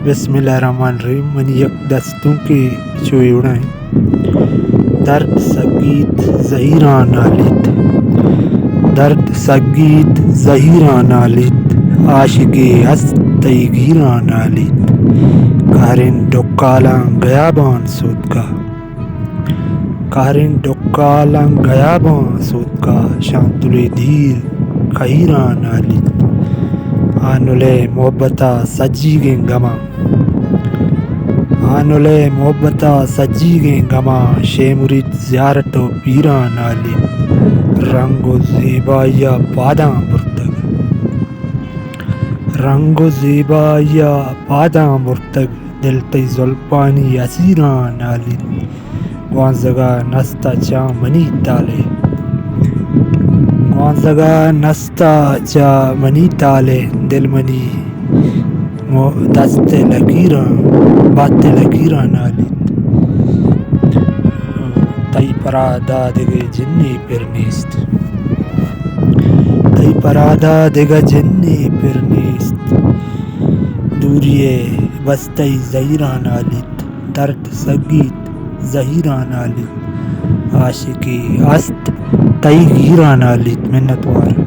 بسم اللہ الرحمن الرحیم من یک دستوں کے چوئے اڑائیں درد سگیت زہیران نالیت درد سگیت زہیران نالیت عاشق ہست تئی گیران نالیت کہرن ڈکالان گیابان سودگا کہرن ڈکالان گیابان سودگا شانتلے دیر خیران نالیت آنولے محبتا سجیگیں گما آنولے محبتا سجیگیں گما شیمرید زیارت و پیران نالیت رنگ و زیبایا باداں برتگ رنگ و زیبایا باداں برتگ دل تی زلپانی اسیران نالیت گوانزگا نستا چا منی تالے گوانزگا نستا چا منی تالے دل منی دست لکیران بات لکیران نالیت تئی پرادا دگے جنی پر نیست تئی پرادا دگا جنی پر نیست دوریے بس تئی زہیران نالیت درد سگیت زہیران نالیت عاشقی ہست تئی گیران نالیت منت وار